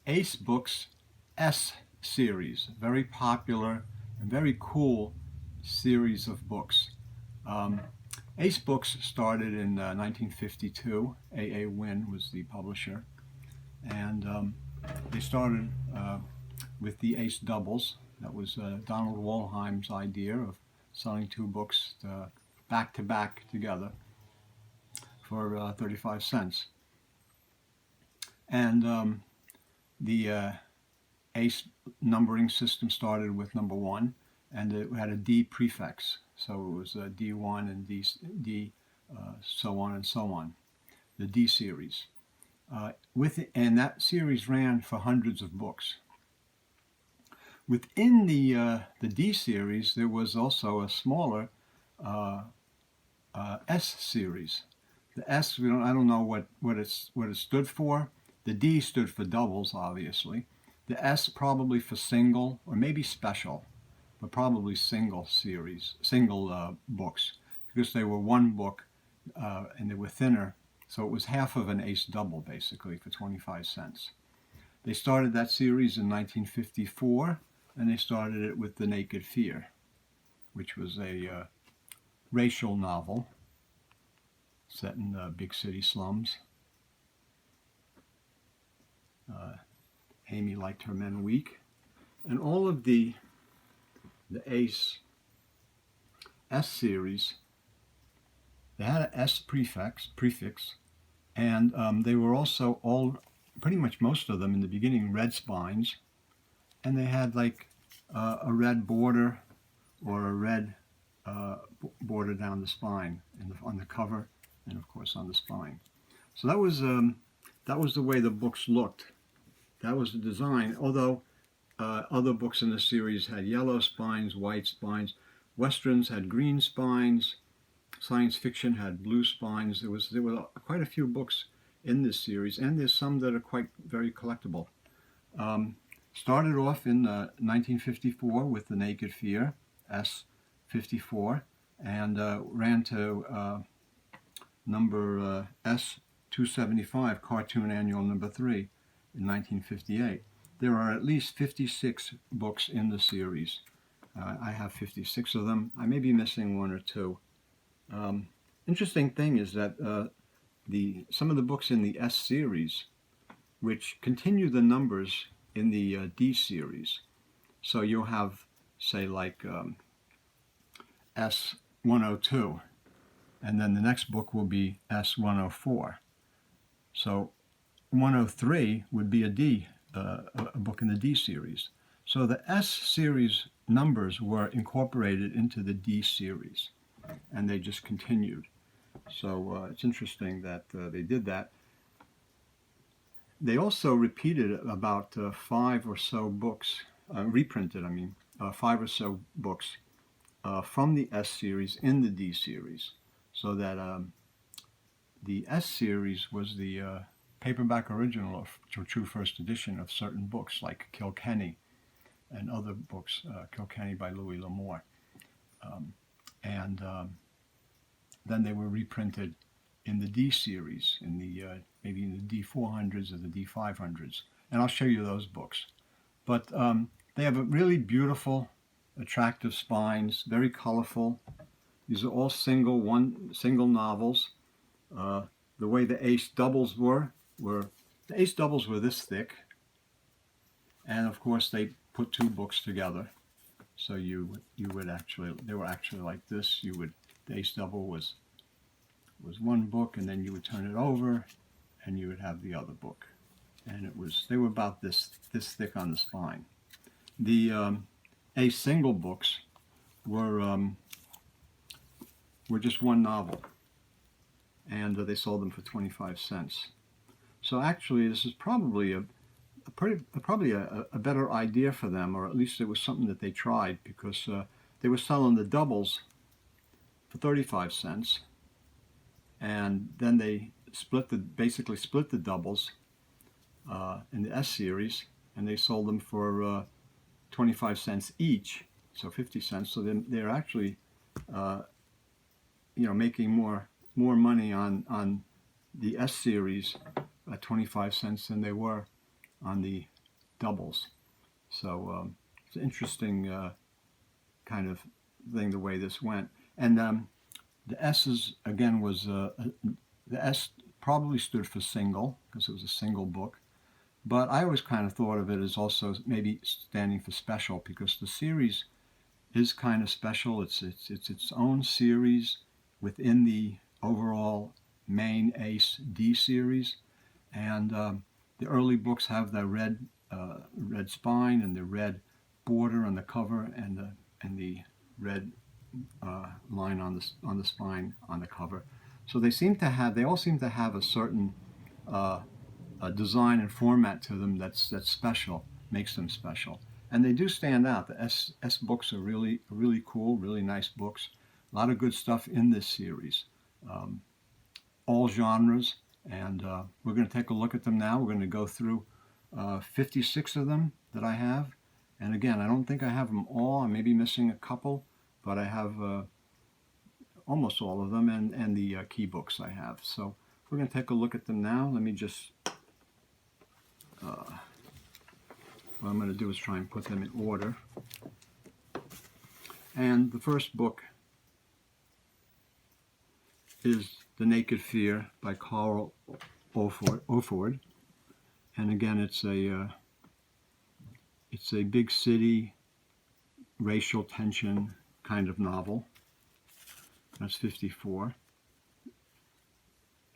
Ace Books S series, very popular and very cool series of books. Ace Books started in 1952. A.A. Wynn was the publisher, and they started with the Ace Doubles. That was Donald Wollheim's idea of selling two books back to back together for 35 cents. And the Ace numbering system started with number 1, and it had a D prefix. So it was D1 and D so on and so on, the D series. And that series ran for hundreds of books. Within the D series, there was also a smaller S series. The S, I don't know what it stood for. The D stood for doubles, obviously. The S probably for single, or maybe special, but probably single books, because they were one book and they were thinner. So it was half of an Ace double, basically, for 25 cents. They started that series in 1954, and they started it with The Naked Fear, which was a racial novel set in big city slums. Amy liked her men weak. And all of the Ace S series, they had an S prefix, and they were also all, pretty much most of them in the beginning, red spines, and they had like a red border or a red border down the spine on the cover, and of course on the spine. So that was the way the books looked. That was the design, although other books in the series had yellow spines, white spines. Westerns had green spines. Science fiction had blue spines. There were quite a few books in this series, and there's some that are very collectible. Started off in 1954 with The Naked Fear, S54, and ran to number S275, Cartoon Annual number 3, in 1958. There are at least 56 books in the series. I have 56 of them. I may be missing one or two. Interesting thing is that some of the books in the S series, which continue the numbers in the D series. So you'll have, say, like S102, and then the next book will be S104. So 103 would be a book in the D series. So the S series numbers were incorporated into the D series, and they just continued. So it's interesting that they did that. They also repeated about 5 or so books, reprinted, 5 or so books from the S series in the D series, so that the S series was the paperback original of true first edition of certain books like Kilkenny and other books, Kilkenny by Louis L'Amour. Then they were reprinted in the D series, in the maybe in the D400s or the D500s, and I'll show you those books. But they have a really beautiful, attractive spines, very colorful. These are all single novels. The way the Ace doubles were the Ace doubles were this thick, and of course they put two books together. So they were actually like this. The Ace double was one book, and then you would turn it over, and you would have the other book, and they were about this thick on the spine. The Ace single books were just one novel, and they sold them for 25 cents. So actually, this is probably a better idea for them, or at least it was something that they tried, because they were selling the doubles for 35 cents, and then they basically split the doubles in the S series, and they sold them for 25 cents each, so 50 cents. So then they're actually making more money on the S series at 25 cents than they were on the doubles. So it's an interesting kind of thing the way this went. And the S's, again, was the S probably stood for single because it was a single book. But I always kind of thought of it as also maybe standing for special because the series is kind of special. It's its own series within the overall main Ace D series. And the early books have the red spine and the red border on the cover and the red line on the spine on the cover. So they all seem to have a certain design and format to them that's special, makes them special, and they do stand out. The S books are really cool, really nice books. A lot of good stuff in this series, all genres, and we're going to take a look at them now. We're going to go through 56 of them that I have, and again, I don't think I have them all. I may be missing a couple, but I have almost all of them, and the key books I have. So we're going to take a look at them now. Let me just, what I'm going to do is try and put them in order. And the first book is The Naked Fear by Carl Oford. And again, it's a big city, racial tension kind of novel. That's 54.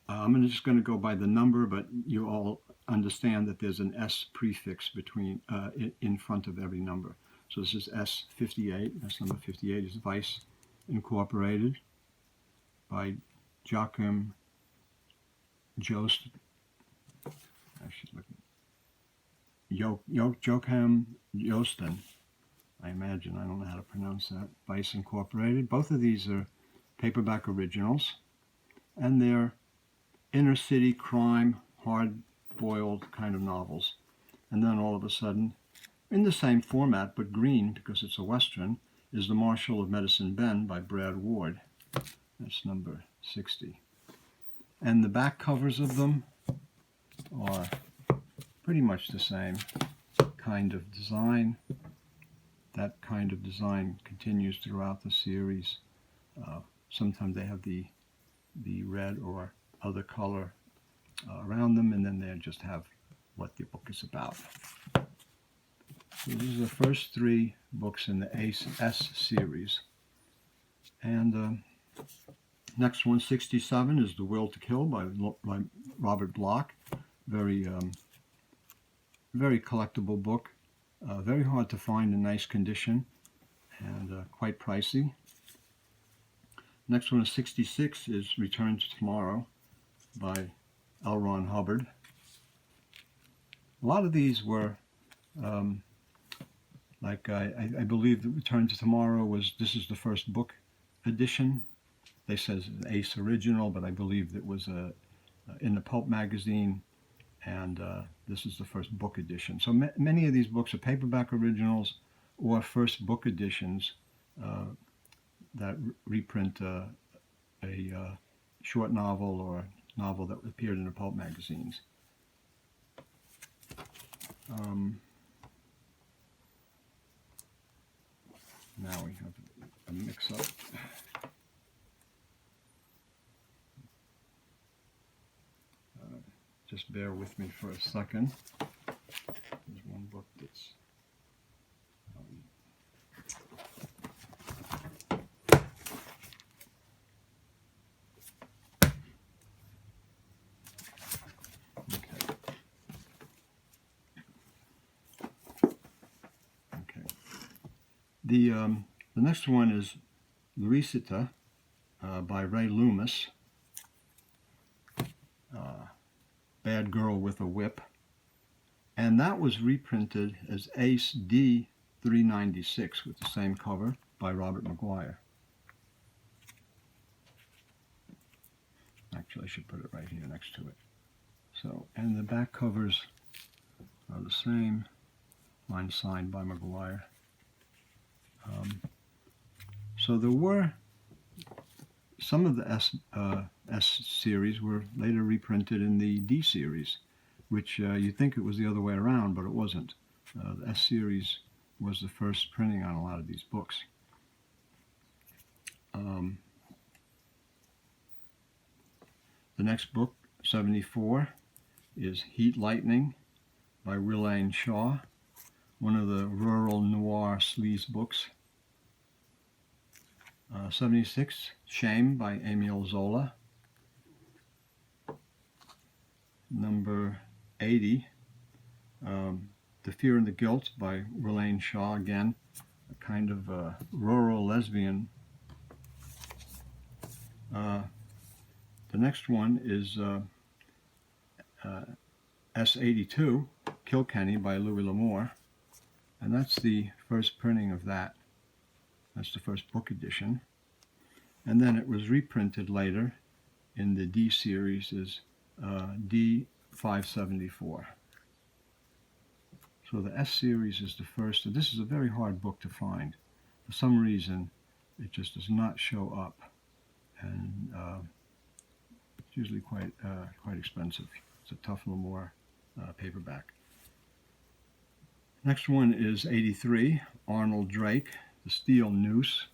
I'm just going to go by the number, but you all understand that there's an S prefix between in front of every number. So this is S58. That's number 58 is Vice Incorporated by Joachim Jost. Joachim Josten. I imagine. I don't know how to pronounce that. Vice Incorporated. Both of these are paperback originals, and they're inner city crime, hard-boiled kind of novels. And then all of a sudden, in the same format, but green because it's a Western, is The Marshal of Medicine Bend by Brad Ward. That's number 60. And the back covers of them are pretty much the same kind of design. That kind of design continues throughout the series. Sometimes they have the red or other color around them, and then they just have what the book is about. So these are the first three books in the S series. And next one, 67, is The Will to Kill by Robert Bloch. Very collectible book. Very hard to find in nice condition and quite pricey. Next one is 66 is Return to Tomorrow by L. Ron Hubbard. A lot of these were, I believe that Return to Tomorrow this is the first book edition. They said it's an Ace original, but I believe it was in the Pulp magazine, and this is the first book edition. So many of these books are paperback originals or first book editions that reprint a short novel or novel that appeared in the pulp magazines. Now we have a mix-up. Just bear with me for a second. There's one book that's The next one is Luisita by Ray Loomis. Bad Girl with a Whip. And that was reprinted as Ace D 396 with the same cover by Robert McGuire. Actually, I should put it right here next to it. So, and the back covers are the same. Mine signed by McGuire. So there were some of the S series were later reprinted in the D series, which you'd think it was the other way around, but it wasn't. The S series was the first printing on a lot of these books. The next book, 74, is Heat Lightning by Wilane Shaw, one of the rural noir sleaze books. 76, Shame by Emile Zola. Number 80, The Fear and the Guilt by Wilane Shaw, again, a kind of rural lesbian. The next one is S82, Kilkenny by Louis L'Amour, and that's the first printing of that. That's the first book edition. And then it was reprinted later in the D series as D574. So the S series is the first. This is a very hard book to find. For some reason, it just does not show up, and it's usually quite expensive. It's a tough L'Amour paperback. Next one is 83, Arnold Drake, The Steel Noose,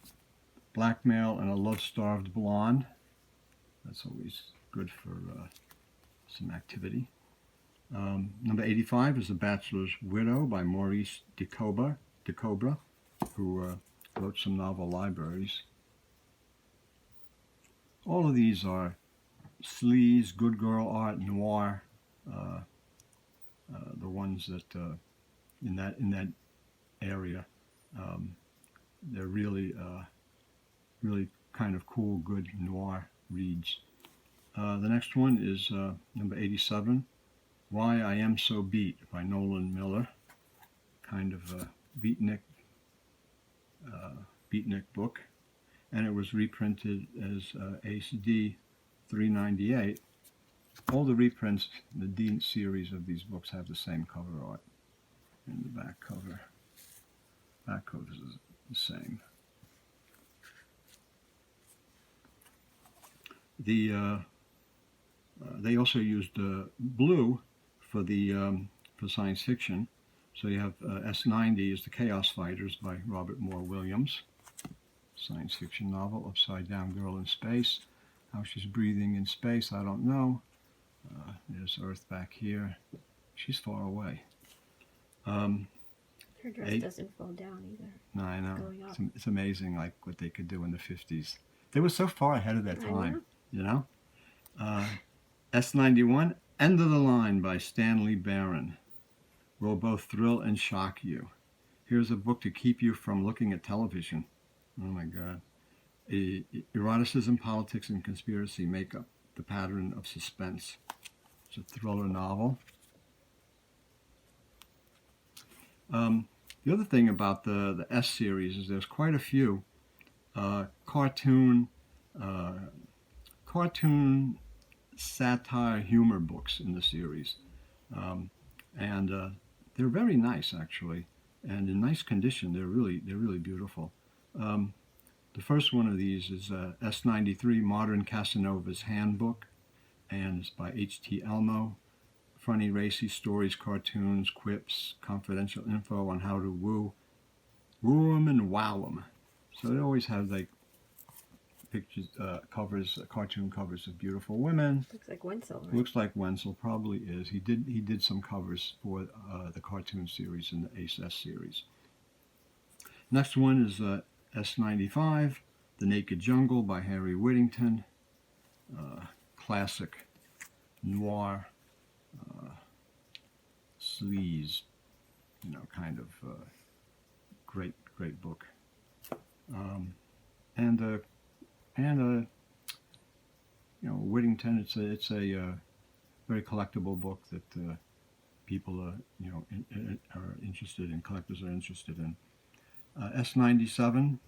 Blackmail and a Love-Starved Blonde. That's always good for some activity. Number 85 is The Bachelor's Widow by Maurice de Cobra, who wrote some novel libraries. All of these are sleaze, good girl art, noir, the ones that in that area, they're really kind of cool, good noir reads. The next one is number 87, Why I Am So Beat by Nolan Miller, kind of a beatnik book, and it was reprinted as Ace D 398. All the reprints, the D series of these books have the same cover art, and the back cover. Back cover is the same. They also used blue for for science fiction. So you have S90 is The Chaos Fighters by Robert Moore Williams, science fiction novel, upside down girl in space. How she's breathing in space, I don't know. There's Earth back here. She's far away. Her dress doesn't fall down either. No, I know. It's amazing, like what they could do in the 50s. They were so far ahead of their time, you know? S91, End of the Line by Stanley Barron. Will both thrill and shock you. Here's a book to keep you from looking at television. Oh my God. Eroticism, politics, and conspiracy make up the pattern of suspense. It's a thriller novel. The other thing about the S series is there's quite a few cartoon satire humor books in the series, and they're very nice actually, and in nice condition. They're really beautiful. The first one of these is S93, Modern Casanova's Handbook, and it's by H.T. Elmo. Funny, racy stories, cartoons, quips, confidential info on how to woo 'em and wow 'em. So they always have like pictures, covers, cartoon covers of beautiful women. Looks like Wenzel, right? Looks like Wenzel, probably is. He did some covers for the cartoon series and the Ace S series. Next one is S95, The Naked Jungle by Harry Whittington. Classic noir sleaze, kind of great book. Whittington, it's a very collectible book that people are interested in. Collectors are interested in. S97,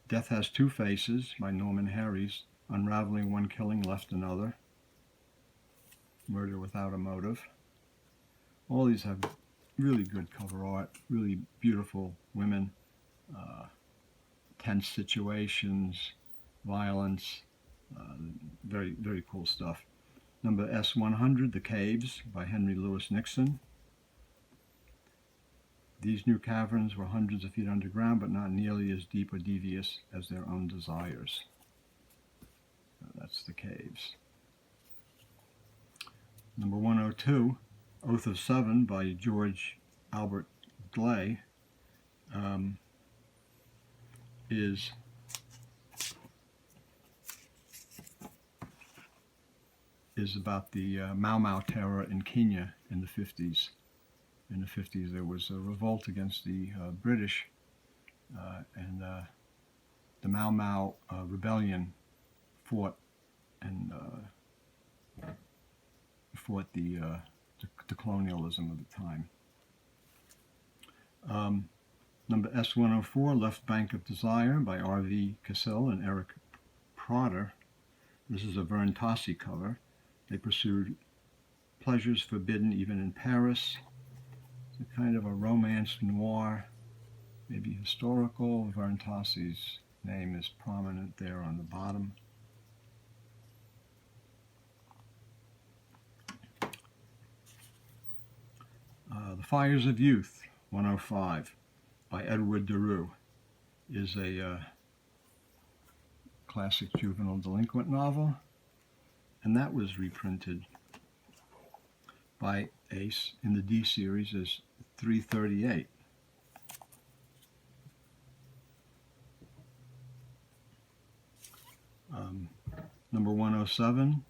Death Has Two Faces by Norman Harries. Unraveling one killing left another. Murder Without a Motive. All these have really good cover art, really beautiful women, tense situations, violence, very, very cool stuff. Number S100, The Caves by Henry Louis Nixon. These new caverns were hundreds of feet underground, but not nearly as deep or devious as their own desires. So that's the caves. Number 102, Oath of Seven by George Albert Glay, is about the Mau Mau terror in Kenya in the 50s. In the 50s, there was a revolt against the British, and the Mau Mau rebellion fought the colonialism of the time. Number S104, Left Bank of Desire by R.V. Cassell and Eric Prater. This is a Vern Tassi cover. They pursued pleasures forbidden even in Paris. It's a kind of a romance noir, maybe historical. Vern Tassi's name is prominent there on the bottom. The Fires of Youth, 105, by Edward Deroux, is a classic juvenile delinquent novel, and that was reprinted by Ace in the D series as 338. Number 107,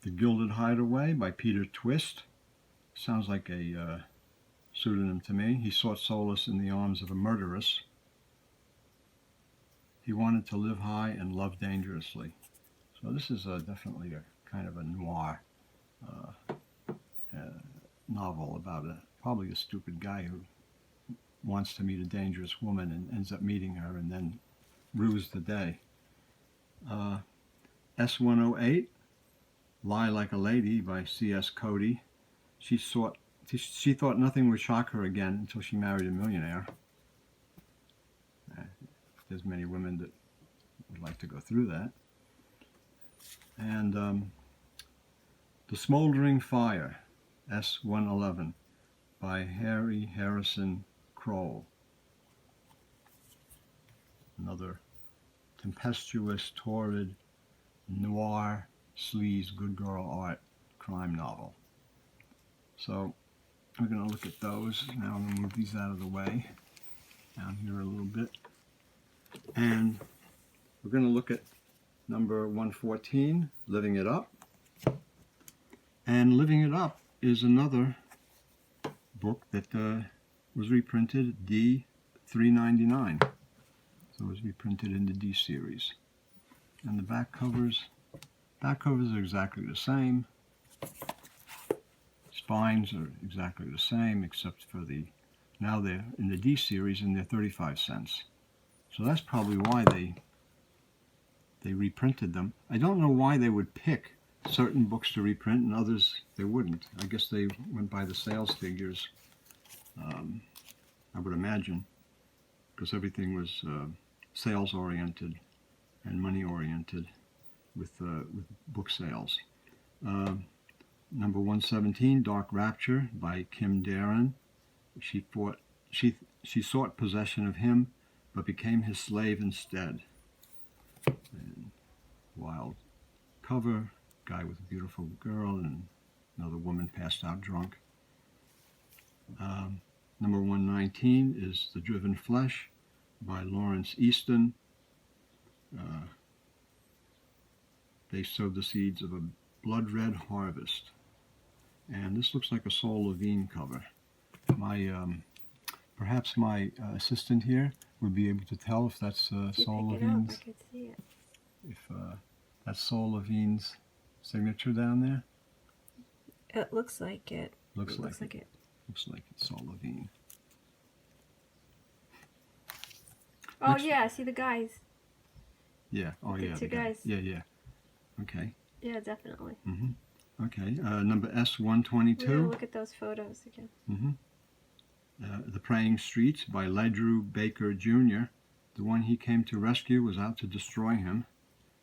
The Gilded Hideaway by Peter Twist. Sounds like a pseudonym to me. He sought solace in the arms of a murderess. He wanted to live high and love dangerously. So this is definitely a kind of a noir novel about probably a stupid guy who wants to meet a dangerous woman and ends up meeting her and then rues the day. S108, Lie Like a Lady by C.S. Cody. She thought nothing would shock her again until she married a millionaire. There's many women that would like to go through that. And The Smoldering Fire, S111, by Harry Harrison Kroll. Another tempestuous, torrid, noir, sleaze, good girl art crime novel. So we're going to look at those. Now I'm going to move these out of the way, down here a little bit. And we're going to look at number 114, Living It Up. And Living It Up is another book that was reprinted D399. So it was reprinted in the D series. And the back covers are exactly the same. Spines are exactly the same, except for now they're in the D series and they're 35 cents. So that's probably why they reprinted them. I don't know why they would pick certain books to reprint and others they wouldn't. I guess they went by the sales figures, I would imagine, because everything was sales oriented and money oriented with book sales. Number 117, Dark Rapture by Kim Darren. She sought possession of him, but became his slave instead. And wild cover, guy with a beautiful girl and another woman passed out drunk. Number 119 is The Driven Flesh by Lawrence Easton. They sowed the seeds of a blood-red harvest. And this looks like a Saul Levine cover. Perhaps my assistant here would be able to tell if that's Saul Levine's. I could see it. If that's Saul Levine's signature down there. It looks like it. Looks like it. Looks like it's Saul Levine. Oh yeah, I see the guys. Yeah. Oh yeah. The two guys. Yeah. Okay. Yeah, definitely. Okay. Number S122. We're gonna look at those photos again. The Praying Streets by Ledru Baker Jr. The one he came to rescue was out to destroy him.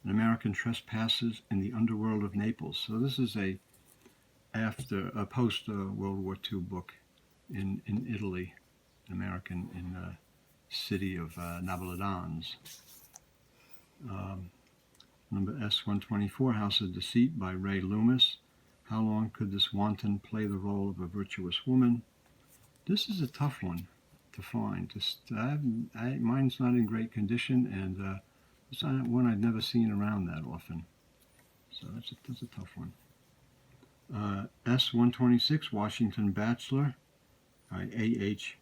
An American trespasses in the underworld of Naples. So this is a post World War II book in Italy, American in the city of Navaladanes. Number S124, House of Deceit by Ray Loomis. How long could this wanton play the role of a virtuous woman? This is a tough one to find. Mine's not in great condition, and it's not one I've never seen around that often. So that's a tough one. S126, Washington Bachelor by A.H.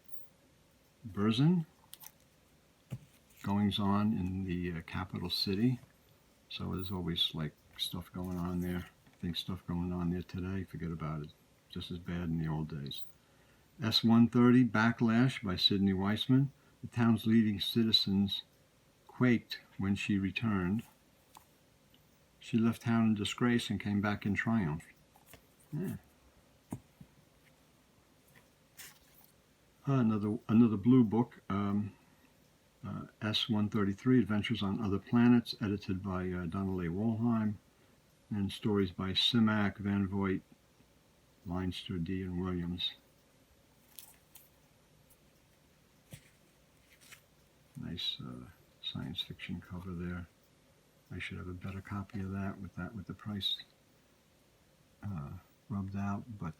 Berzin. Goings on in the capital city. So there's always like stuff going on there. I think stuff going on there today, forget about it. Just as bad in the old days. S130, Backlash by Sidney Weissman. The town's leading citizens quaked when she returned. She left town in disgrace and came back in triumph. Yeah. Another blue book, S133, Adventures on Other Planets, edited by Donald A. Wollheim, and stories by Simak, Van Voigt, Leinster, D. and Williams. Nice science fiction cover there. I should have a better copy of that with the price rubbed out, but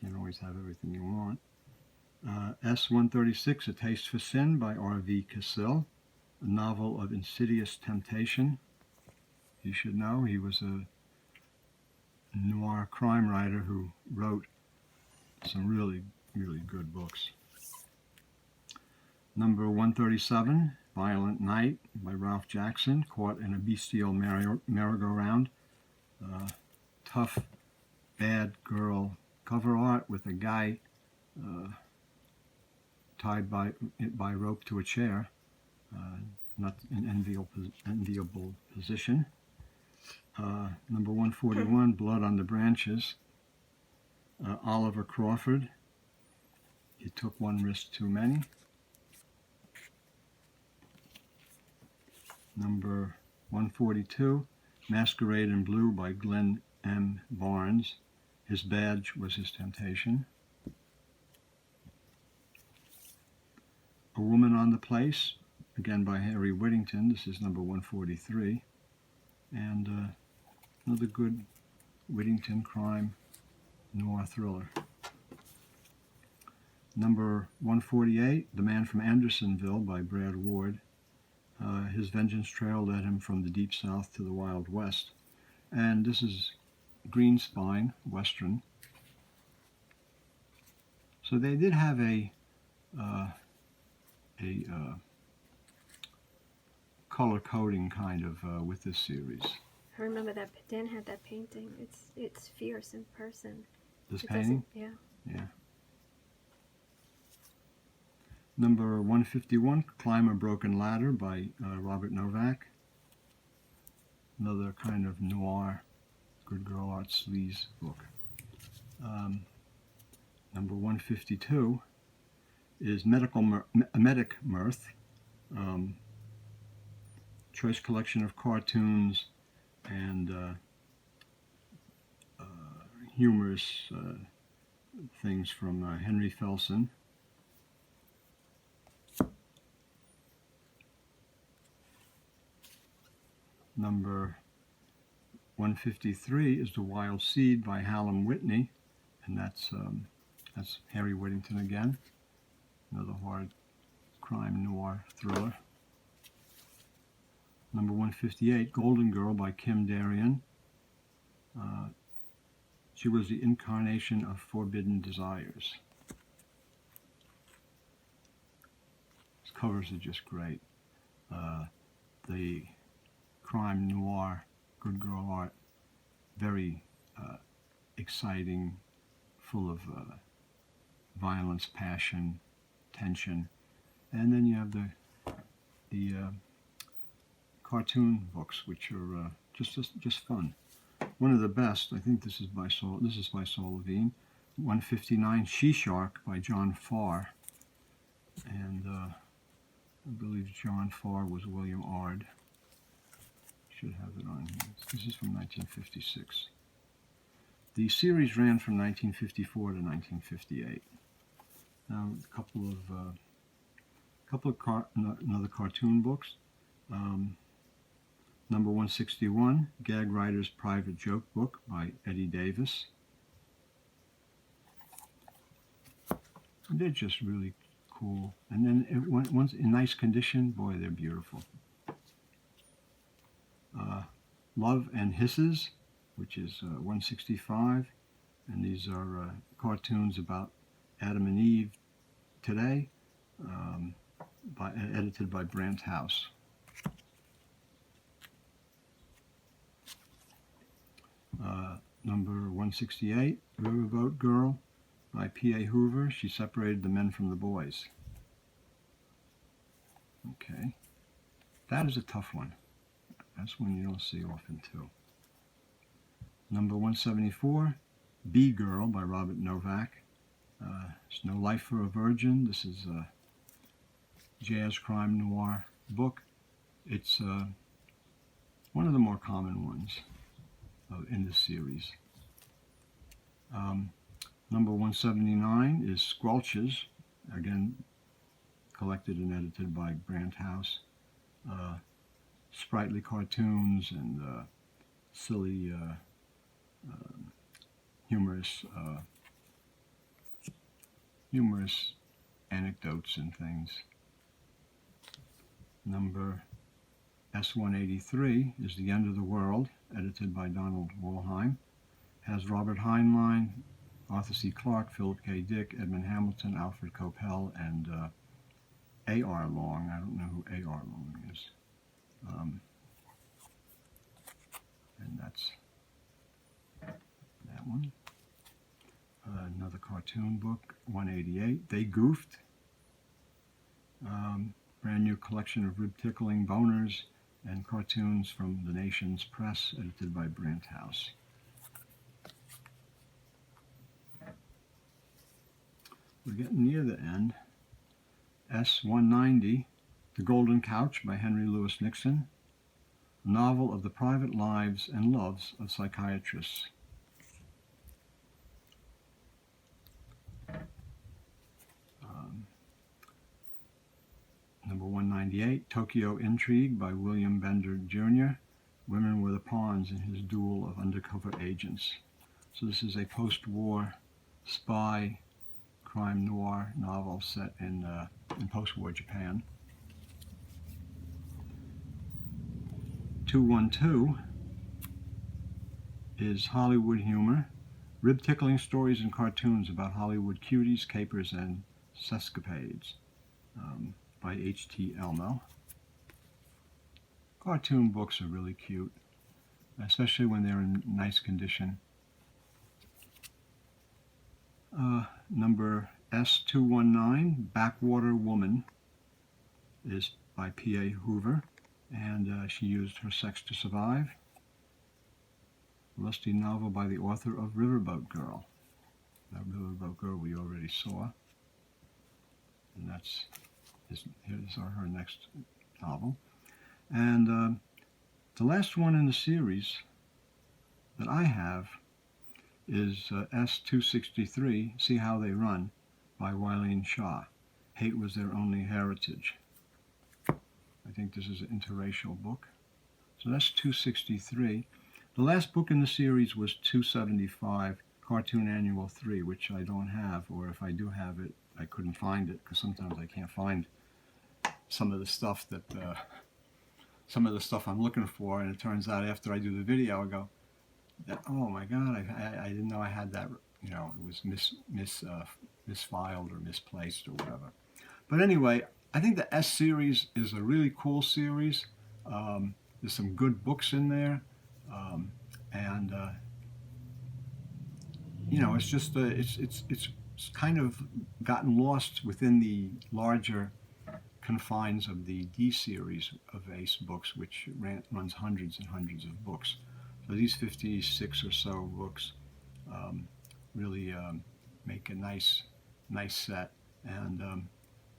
can't always have everything you want. S136, A Taste for Sin by R.V. Cassill, a novel of insidious temptation. You should know he was a noir crime writer who wrote some really, really good books. Number 137, Violent Night by Ralph Jackson, caught in a bestial merry-go-round. Tough, bad girl cover art with a guy tied by rope to a chair, not an enviable position. Number 141, Blood on the Branches, Oliver Crawford, He Took One Risk Too Many. Number 142, Masquerade in Blue by Glenn M. Barnes, His Badge Was His Temptation. A Woman on the Place, again by Harry Whittington. This is number 143. And another good Whittington crime noir thriller. Number 148, The Man from Andersonville by Brad Ward. His vengeance trail led him from the Deep South to the Wild West. And this is Green Spine, Western. So they did have a color coding kind of with this series. I remember that Dan had that painting. It's fierce in person. This painting? Yeah. Yeah. Number 151, Climb a Broken Ladder by Robert Novak. Another kind of noir, good girl art sleaze book. Number 152 is Medic Mirth, choice collection of cartoons and humorous things from Henry Felsen. Number 153 is The Wild Seed by Hallam Whitney, and that's Harry Whittington again. Another hard crime noir thriller. Number 158, Golden Girl by Kim Darien. She was the incarnation of forbidden desires. These covers are just great. The crime noir, good girl art, very exciting, full of violence, passion, tension. And then you have the cartoon books, which are just fun. One of the best, I think this is by Saul Levine. 159, She Shark by John Farr, and I believe John Farr was William Ard. Should have it on here. This is from 1956. The series ran from 1954 to 1958. Now a couple of another cartoon books. Number 161, Gag Writer's Private Joke Book by Eddie Davis. They're just really cool. And then once in nice condition, boy, they're beautiful. Love and Hisses, which is 165. And these are cartoons about Adam and Eve today, edited by Brant House. Number 168, Riverboat Girl by P.A. Hoover. She separated the men from the boys. Okay. That is a tough one. That's one you don't see often, too. Number 174, Bee Girl by Robert Novak. It's No Life for a Virgin. This is a jazz crime noir book. It's one of the more common ones in this series. Number 179 is Squelches, again collected and edited by Brant House. Sprightly cartoons and silly, humorous anecdotes and things. Number S183 is The End of the World, edited by Donald Wollheim. Has Robert Heinlein, Arthur C. Clarke, Philip K. Dick, Edmund Hamilton, Alfred Coppel, and A.R. Long. I don't know who A.R. Long is. And that's that one. Another cartoon book, 188. They Goofed. Brand new collection of rib-tickling boners and cartoons from the Nation's Press, edited by Brant House. We're getting near the end. S190, The Golden Couch by Henry Louis Nixon, a novel of the private lives and loves of psychiatrists. Number 198, Tokyo Intrigue by William Bender Jr. Women were the pawns in his duel of undercover agents. So this is a post-war spy crime noir novel set in post-war Japan. 212 is Hollywood Humor, rib-tickling stories and cartoons about Hollywood cuties, capers, and sescapades, by H.T. Elmo. Cartoon books are really cute, especially when they're in nice condition. Number S219, Backwater Woman, is by P.A. Hoover, and she used her sex to survive. A lusty novel by the author of Riverboat Girl. That Riverboat Girl we already saw. And here's her next novel. And the last one in the series that I have is S263, See How They Run, by Wileen Shaw. Hate Was Their Only Heritage. I think this is an interracial book. So that's 263. The last book in the series was 275, Cartoon Annual 3, which I don't have, or if I do have it, I couldn't find it, because sometimes I can't find some of the stuff I'm looking for, and it turns out after I do the video, I go, oh my God, I didn't know I had that, it was misfiled or misplaced or whatever. But anyway, I think the S series is a really cool series. There's some good books in there, and it's just it's kind of gotten lost within the larger confines of the D series of Ace books, which runs hundreds and hundreds of books. So these 56 or so books really make a nice set, and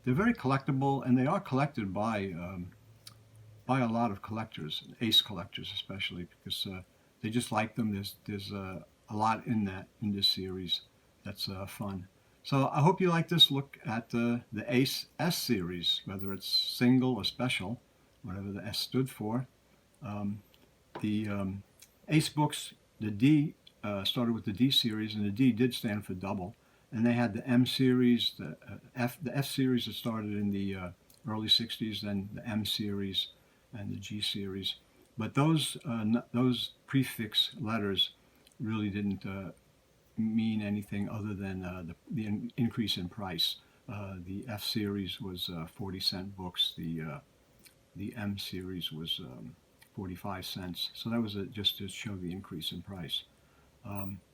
they're very collectible, and they are collected by a lot of collectors, Ace collectors especially, because they just like them. There's a lot in this series that's fun. So I hope you like this look at the ACE S series, whether it's single or special, whatever the S stood for. The ACE books, the D started with the D series, and the D did stand for double. And they had the M series, the F series that started in the early 60s, then the M series and the G series. But those prefix letters really didn't mean anything other than the increase in price. The F series was 40-cent books. The M series was 45 cents. So that was just to show the increase in price.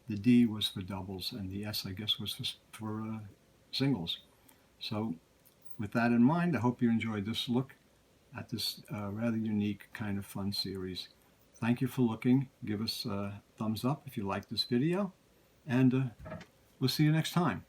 The D was for doubles, and the S, I guess, was for singles. So with that in mind, I hope you enjoyed this look at this rather unique kind of fun series. Thank you for looking. Give us a thumbs up if you like this video, and we'll see you next time.